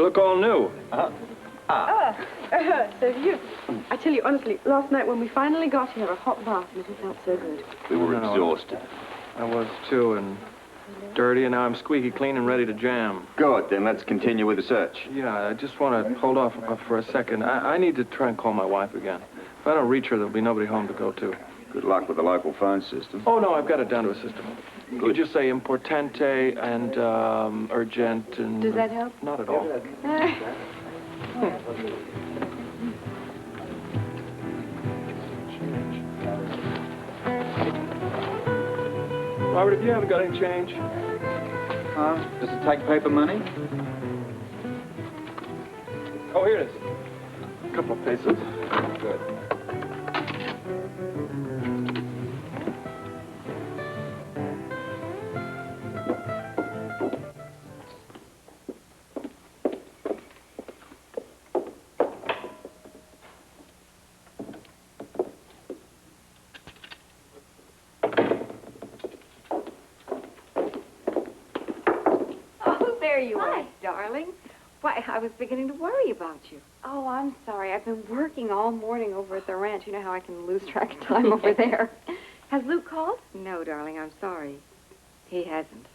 You look all new. So you. I tell you, honestly, last night when we finally got here, a hot bath, and it felt so good. We were exhausted. I was, too, and dirty, and now I'm squeaky clean and ready to jam. Good, then let's continue with the search. Yeah, I just want to hold off for a second. I need to try and call my wife again. If I don't reach her, there'll be nobody home to go to. Good luck with the local phone system. Oh, no, I've got it down to a system. You just say importante and urgent and... Does that help? Not at all. Robert, if you haven't got any change... Does it take paper money? Oh, here it is. A couple of pesos. Good. Darling. Why, I was beginning to worry about you. Oh, I'm sorry. I've been working all morning over at the ranch. You know how I can lose track of time over there. Has Luke called? No, darling, I'm sorry. He hasn't.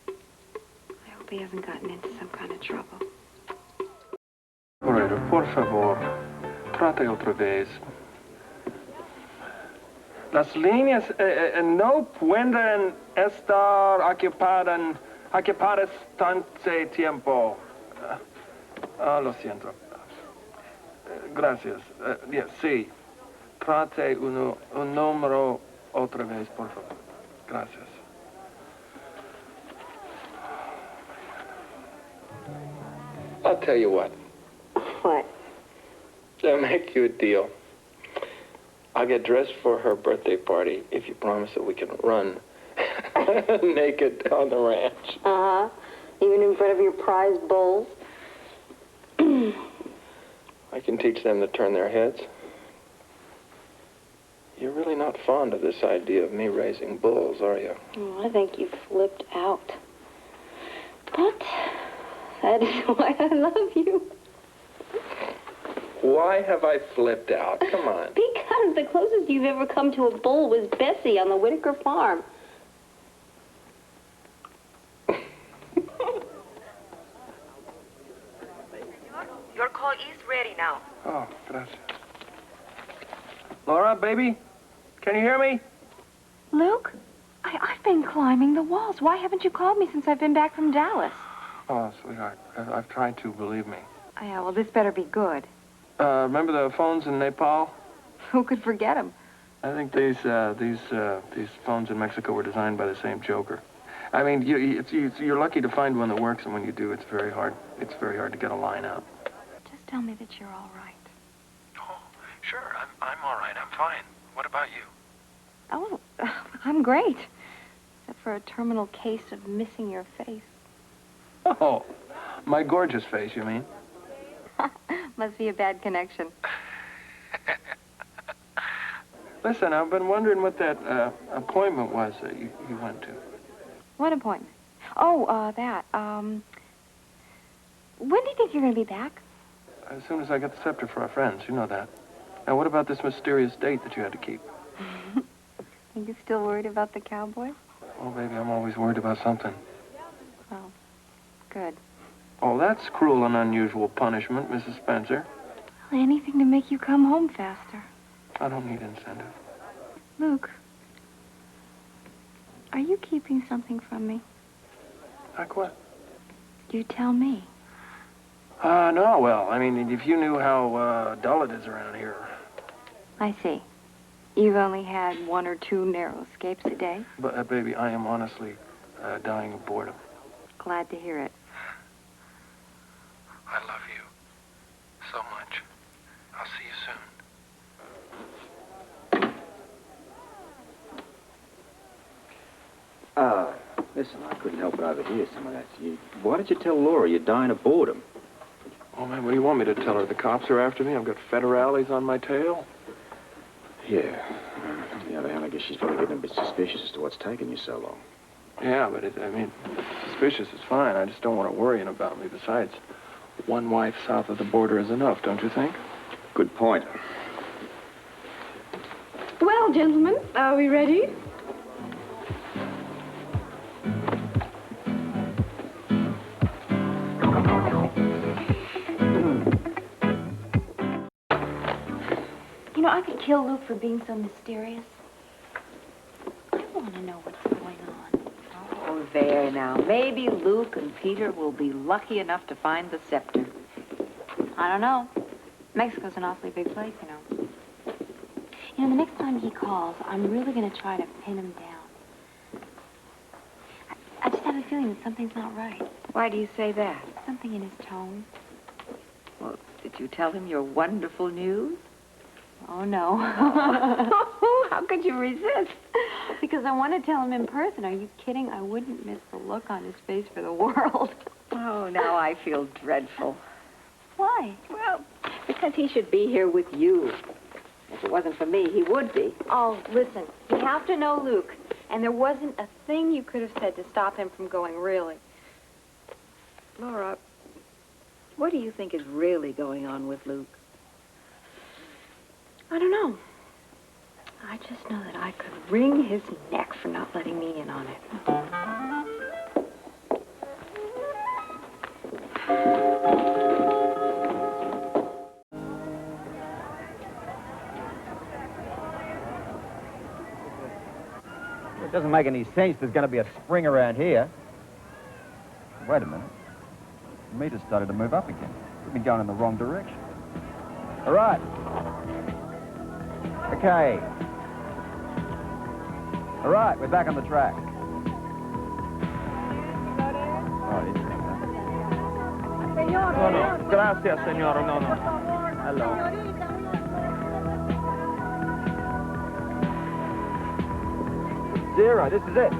I hope he hasn't gotten into some kind of trouble. Por favor, trate otra vez. Las líneas no pueden estar ocupadas tanto tiempo. Lo siento. Gracias. Sí. Trate un número otra vez, por favor. Gracias. I'll tell you what. What? I'll make you a deal. I'll get dressed for her birthday party if you promise that we can run naked on the ranch. Uh-huh. Even in front of your prize bulls? I can teach them to turn their heads. You're really not fond of this idea of me raising bulls, are you? Oh, I think you flipped out. But that is why I love you. Why have I flipped out? Come on. Because the closest you've ever come to a bull was Bessie on the Whitaker farm. Your call is ready now. Oh, gracias. Laura, baby, can you hear me? Luke, I've been climbing the walls. Why haven't you called me since I've been back from Dallas? Oh, sweetheart, I've tried to, believe me. Oh, yeah, well, this better be good. Remember the phones in Nepal? Who could forget them? I think these phones in Mexico were designed by the same joker. I mean, you're lucky to find one that works, and when you do, it's very hard. It's very hard to get a line out. Just tell me that you're all right. Oh, sure, I'm all right. I'm fine. What about you? Oh, I'm great. Except for a terminal case of missing your face. Oh, my gorgeous face, you mean? Must be a bad connection. Listen, I've been wondering what that appointment was that you went to. What appointment? Oh, that. When do you think you're going to be back? As soon as I get the scepter for our friends, you know that. Now, what about this mysterious date that you had to keep? Are you still worried about the cowboy? Oh, baby, I'm always worried about something. Oh, good. Oh, that's cruel and unusual punishment, Mrs. Spencer. Well, anything to make you come home faster. I don't need incentive. Luke, are you keeping something from me? Like what? You tell me. No, well, I mean, if you knew how dull it is around here. I see. You've only had 1 or 2 narrow escapes a day? But, baby, I am honestly dying of boredom. Glad to hear it. I love you so much. I'll see you soon. Listen, I couldn't help but overhear some of that. Why did you tell Laura you're dying of boredom? Oh, man, what do you want me to tell her? The cops are after me? I've got federales on my tail? Yeah. On the other hand, I guess she's probably getting a bit suspicious as to what's taking you so long. Yeah, but suspicious is fine. I just don't want her worrying about me. Besides, one wife south of the border is enough, don't you think? Good point. Well, gentlemen, are we ready? You know, I could kill Luke for being so mysterious. I want to know what's going on. Oh, there now. Maybe Luke and Peter will be lucky enough to find the scepter. I don't know. Mexico's an awfully big place, you know. You know, the next time he calls, I'm really going to try to pin him down. I just have a feeling that something's not right. Why do you say that? Something in his tone. Well, did you tell him your wonderful news? Oh, no. How could you resist? Because I want to tell him in person. Are you kidding? I wouldn't miss the look on his face for the world. Oh, now I feel dreadful. Why? Well, because he should be here with you. If it wasn't for me, he would be. Oh, listen, you have to know Luke. And there wasn't a thing you could have said to stop him from going, really. Laura, what do you think is really going on with Luke? I don't know. I just know that I could wring his neck for not letting me in on it. It doesn't make any sense there's going to be a spring around here. Wait a minute. The meter's started to move up again. We've been going in the wrong direction. All right. Okay. All right, we're back on the track. Oh, it's No, no. Gracias, señor. No, no. Hello. Zero, this is it.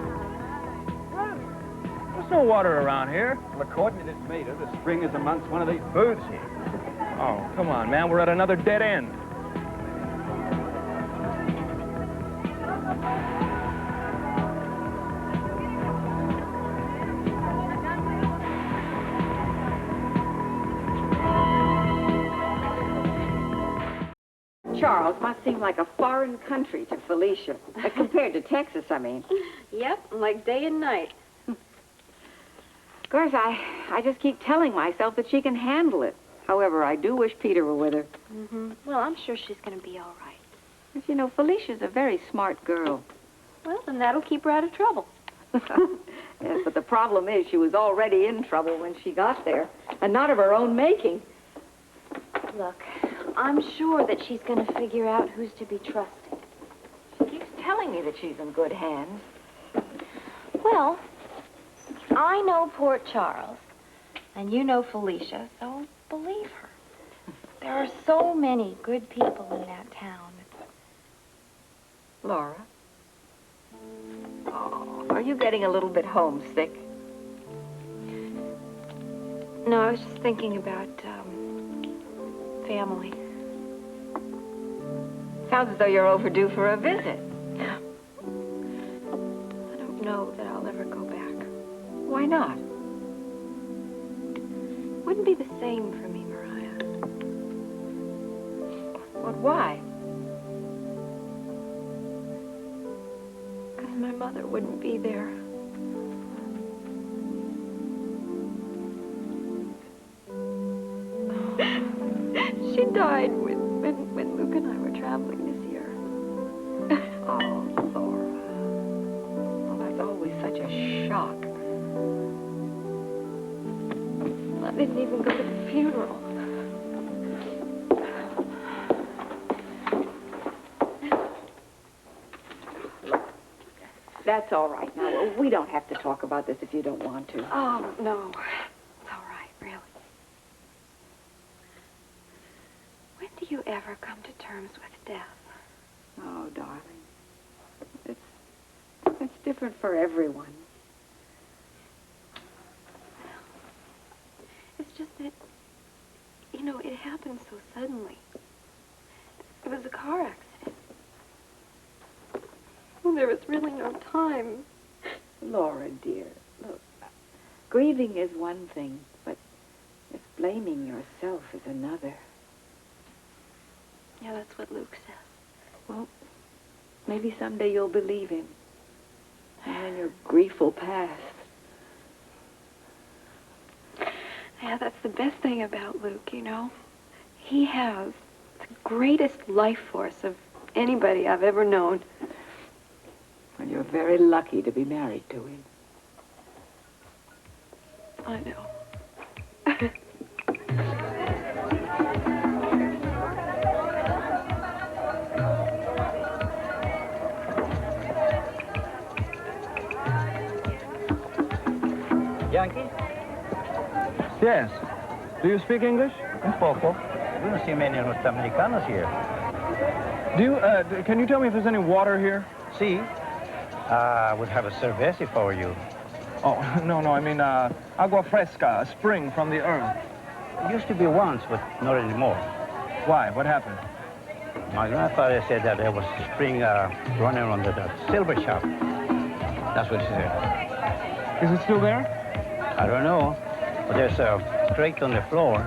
There's no water around here. Well, according to this meter, the spring is amongst one of these booths here. Oh, come on, man. We're at another dead end. Charles must seem like a foreign country to Felicia. Compared to Texas, I mean. Yep, like day and night. Of course, I just keep telling myself that she can handle it. However, I do wish Peter were with her. Mm-hmm. Well, I'm sure she's going to be all right. But, you know, Felicia's a very smart girl. Well, then that'll keep her out of trouble. Yes, but the problem is she was already in trouble when she got there, and not of her own making. Look, I'm sure that she's going to figure out who's to be trusted. She keeps telling me that she's in good hands. Well, I know Port Charles, and you know Felicia, so believe her. There are so many good people in that town. Laura? Oh, are you getting a little bit homesick? No, I was just thinking about, family. Sounds as though you're overdue for a visit. I don't know that I'll ever go back. Why not? Wouldn't be the same for me, Mariah. But why? Because my mother wouldn't be there. She died when Luke and I were traveling this year. Oh, Laura. Well, that's always such a shock. I didn't even go to the funeral. That's all right. Now, we don't have to talk about this if you don't want to. Oh, no. It's all right, really. When do you ever come to terms with death? Oh, darling. It's different for everyone. It's just that, you know, it happened so suddenly. It was a car accident. Well, there was really no time. Laura, dear, look, Grieving is one thing, but if blaming yourself is another. Yeah, that's what Luke says. Well, maybe someday you'll believe him. And then your grief will pass. Yeah, that's the best thing about Luke, you know. He has the greatest life force of anybody I've ever known. Well, you're very lucky to be married to him. I know. Yankee? Yes. Do you speak English? Un poco. We don't see many Norteamericanos here. Can you tell me if there's any water here? See, we'll have a cerveza for you. Oh, no, I mean, agua fresca, a spring from the earth. It used to be once, but not anymore. Why? What happened? My grandfather said that there was a spring running under the silver shop. That's what he said. Is it still there? I don't know, but there's a crate on the floor.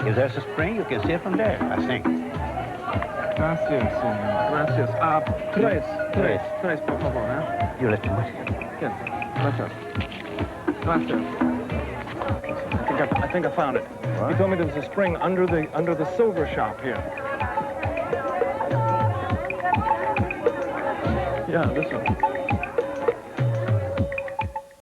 If there's a spring, you can see it from there, I think. Gracias, señor. Gracias. Tres, por favor, eh? You let me wait. Yes. Gracias. I think I found it. What? He told me there was a spring under the silver shop here. Yeah, this one.